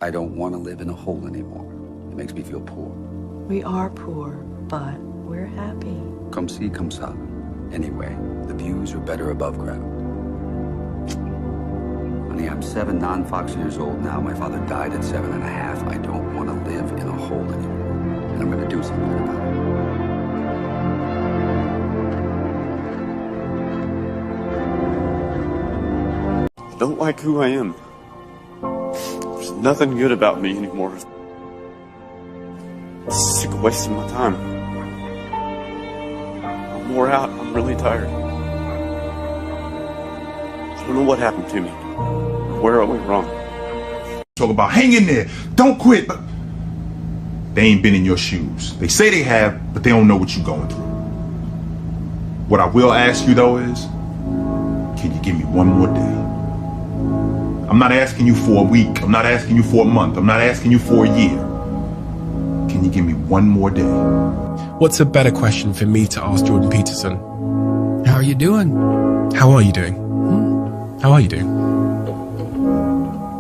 I don't want to live in a hole anymore. It makes me feel poor. We are poor, but we're happy. Come see, come ça. Anyway, the views are better above ground. Honey, I'm 7 non-Fox years old now. My father died at 7.5. I don't want to live in a hole anymore. And I'm going to do something about it. I don't like who I am. There's nothing good about me anymore. I'm sick of wasting my time. I'm wore out. I'm really tired. I don't know what happened to me. Where I went wrong. Talk about hang in there, don't quit. But they ain't been in your shoes. They say they have, but they don't know what you're going through. What I will ask you though is, can you give me one more day? I'm not asking you for a week. I'm not asking you for a month. I'm not asking you for a year. Can you give me one more day? What's a better question for me to ask Jordan Peterson? How are you doing? How are you doing? How are you doing?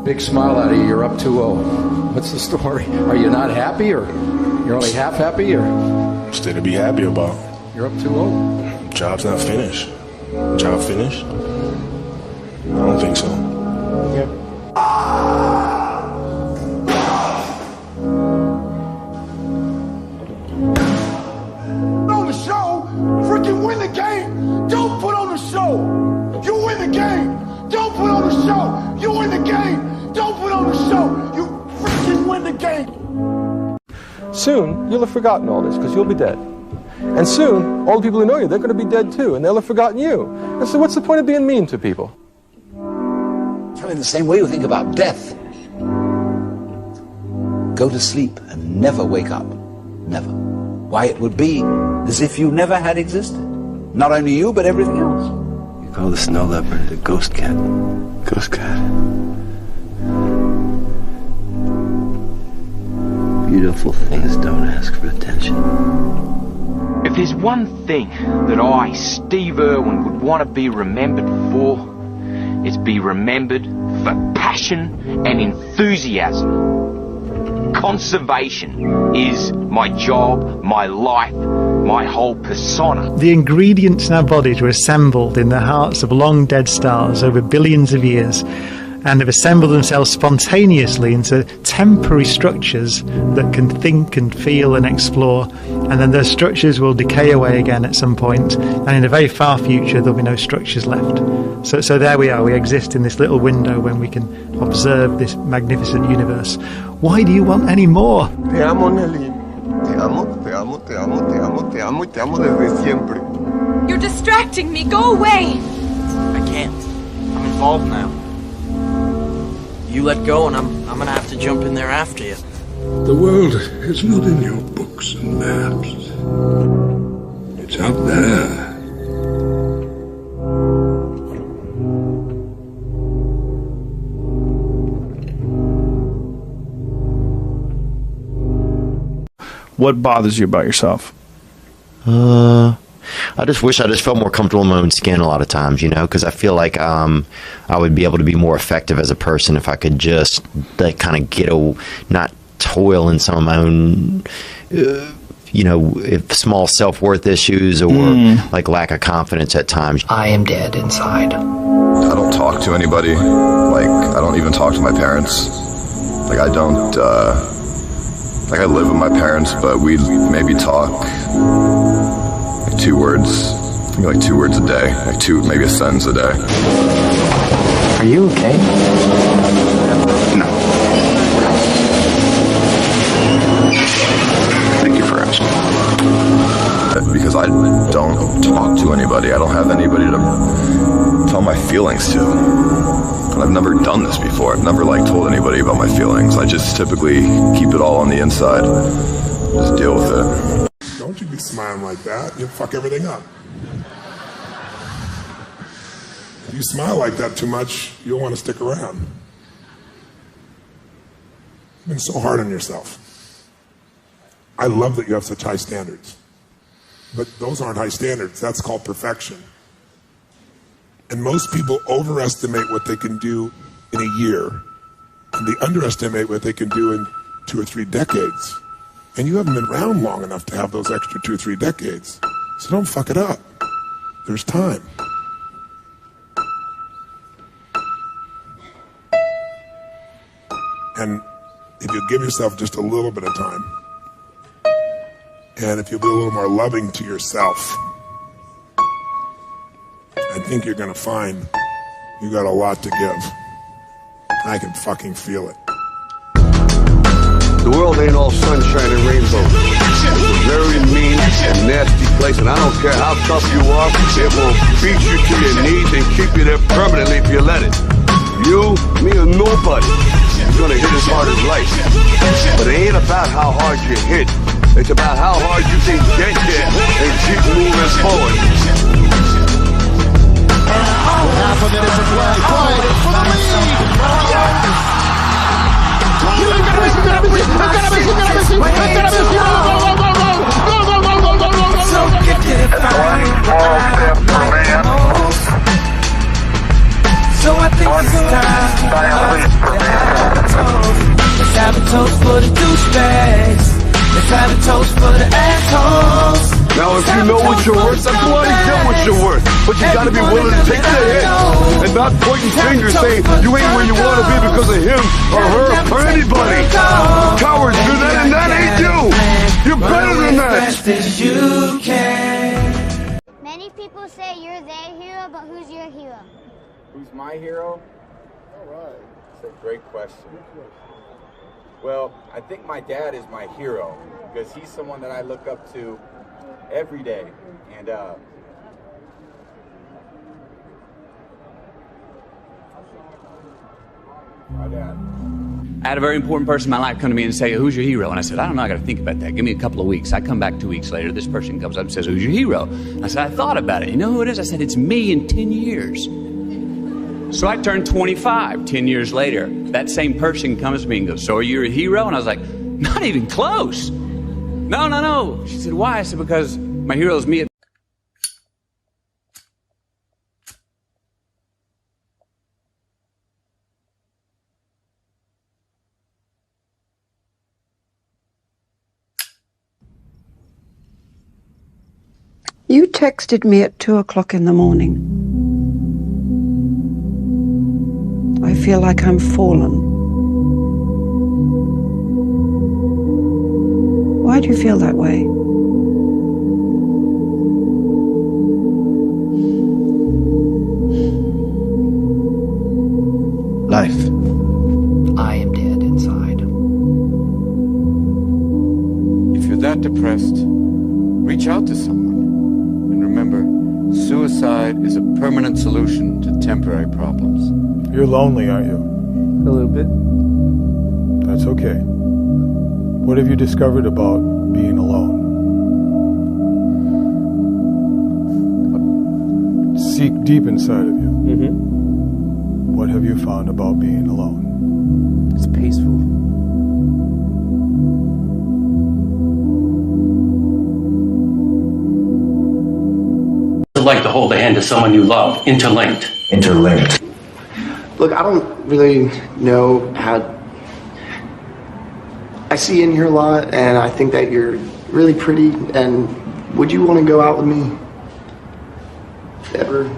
Big smile out of you. You're up 2-0. What's the story? Are you not happy, or you're only half happy, or? Still to be happy about. You're up 2-0. Job's not finished. Job finished? I don't think so. Yep. On the show, freaking win the game. Don't put on the show. You win the game. Don't put on the show. You win the game. Don't put on the show. You freaking win the game. Soon, you'll have forgotten all this because you'll be dead. And soon, all the people who know you, they're going to be dead too, and they'll have forgotten you. And so what's the point of being mean to people? In the same way you think about death. Go to sleep and never wake up. Never. Why, it would be as if you never had existed. Not only you, but everything else. You call the snow leopard the ghost cat. Ghost cat. Beautiful things don't ask for attention. If there's one thing that I, Steve Irwin, would want to be remembered for, it's be remembered for passion and enthusiasm. Conservation is my job, my life, my whole persona. The ingredients in our bodies were assembled in the hearts of long dead stars over billions of years, and have assembled themselves spontaneously into temporary structures that can think and feel and explore, and then those structures will decay away again at some point, and in a very far future there'll be no structures left. So there we are, we exist in this little window when we can observe this magnificent universe. Why do you want any more? Te amo, Nelly. Te amo, te amo, te amo, te amo, te amo, te amo desde siempre. You're distracting me. Go away. I can't. I'm involved now. You let go and I'm gonna have to jump in there after you. The world is not in your books and maps. It's out there. What bothers you about yourself? I just wish I just felt more comfortable in my own skin a lot of times, you know, because I feel like I would be able to be more effective as a person if I could just like, kind of not toil in some of my own, you know, small self-worth issues or like lack of confidence at times. I am dead inside. I don't talk to anybody. Like, I don't even talk to my parents. Like, I don't, like, I live with my parents, but we maybe talk like 2 words, maybe like 2 words a day, like maybe a sentence a day. Are you okay? No. Thank you for asking. Because I don't talk to anybody. I don't have anybody to tell my feelings to. And I've never done this before. I've never like told anybody about my feelings. I just typically keep it all on the inside. Just deal with it. Don't you be smiling like that. You'll fuck everything up. If you smile like that too much, you'll want to stick around. You've been so hard on yourself. I love that you have such high standards. But those aren't high standards. That's called perfection. And most people overestimate what they can do in a year And they underestimate what they can do in 2 or 3 decades. And you haven't been around long enough to have those extra 2 or 3 decades. So don't fuck it up. There's time. And if you give yourself just a little bit of time, and if you'll be a little more loving to yourself, I think you're gonna find you got a lot to give. I can fucking feel it. The world ain't all sunshine and rainbows. It's a very mean and nasty place, and I don't care how tough you are, it will beat you to your knees and keep you there permanently if you let it. You, me, or nobody is gonna hit as hard as life. But it ain't about how hard you hit. It's about how hard you can get there and keep moving forward. Half a minute to play. Play for the lead. So I think it's time let's have a toast for the douchebags. Let's have a toast for the assholes. Now if you know what you're worth, then go out and get what you're worth. But you gotta be willing to take the hit and not pointing fingers saying you ain't where you wanna be because of him or her or anybody. Cowards do that and that ain't you. You're better than that. Many people say you're their hero, but who's your hero? Who's my hero? All right. That's a great question. Well, I think my dad is my hero because he's someone that I look up to every day. And my dad. I had a very important person in my life come to me and say, who's your hero? And I said, I don't know, I got to think about that. Give me a couple of weeks. I come back 2 weeks later. This person comes up and says, who's your hero? I said, I thought about it. You know who it is? I said, it's me in 10 years. So I turned 25 10 years later. That same person comes to me and goes, so are you a hero? And I was like, not even close. No. She said, why? I said, because my hero is me. You texted me at 2 o'clock in the morning. I feel like I'm fallen. Why do you feel that way? Life. I am dead inside. If you're that depressed, reach out to someone. And remember, suicide is a permanent solution to temporary problems. You're lonely, aren't you? A little bit. That's okay. What have you discovered about being alone? Seek deep inside of you. What have you found about being alone? It's peaceful. Like to hold the hand of someone you love, interlinked. Interlinked. Look, I don't really know how. I see you in here a lot, and I think that you're really pretty. And would you want to go out with me? Ever?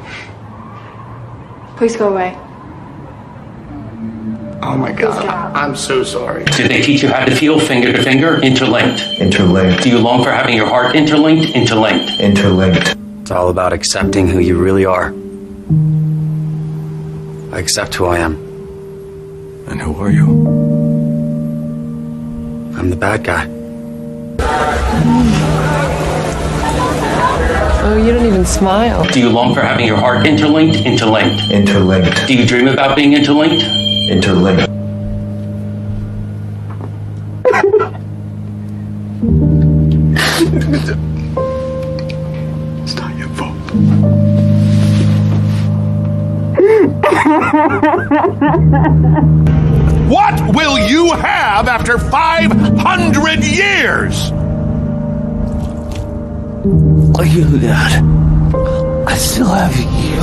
Please go away. Oh my God, I'm so sorry. Did they teach you how to feel finger to finger? Interlinked. Interlinked. Do you long for having your heart interlinked? Interlinked. Interlinked. It's all about accepting who you really are. I accept who I am. And who are you? I'm the bad guy. Oh, you don't even smile. Do you long for having your heart interlinked? Interlinked. Interlinked. Do you dream about being interlinked? Interlinked. It's not your fault. What will you have after 500 years? Look at that. I still have you.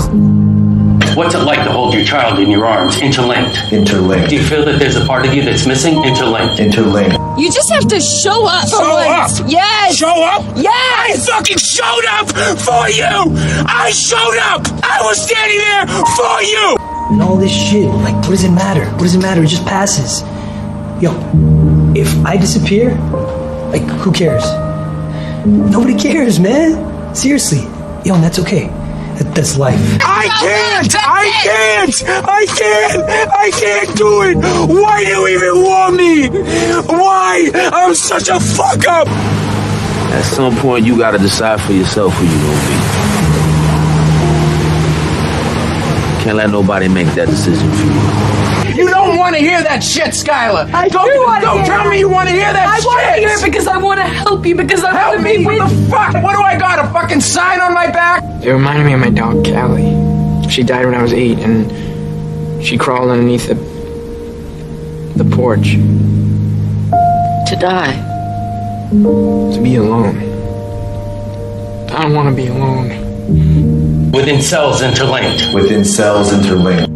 What's it like to hold your child in your arms? Interlinked. Interlinked. Do you feel that there's a part of you that's missing? Interlinked. Interlinked. You just have to show up. Show up? Yes. Show up? Yes. I fucking showed up for you. I showed up. I was standing there for you. And all this shit, like, what does it matter? What does it matter? It just passes. Yo, if I disappear, like, who cares? Nobody cares, man. Seriously. Yo, and that's okay. That's life. I can't do it. Why do you even want me? Why? I'm such a fuck up. At some point, you gotta decide for yourself who you gonna be. Can't let nobody make that decision for you. You don't want to hear that shit, Skylar. Don't tell me you want to hear that shit. I want to hear it because I want to help you, because I want to be with you. What the fuck? What do I got, a fucking sign on my back? It reminded me of my dog, Callie. She died when I was 8, and she crawled underneath the porch. to die. To be alone. I don't want to be alone. Within cells interlinked. Within cells interlinked.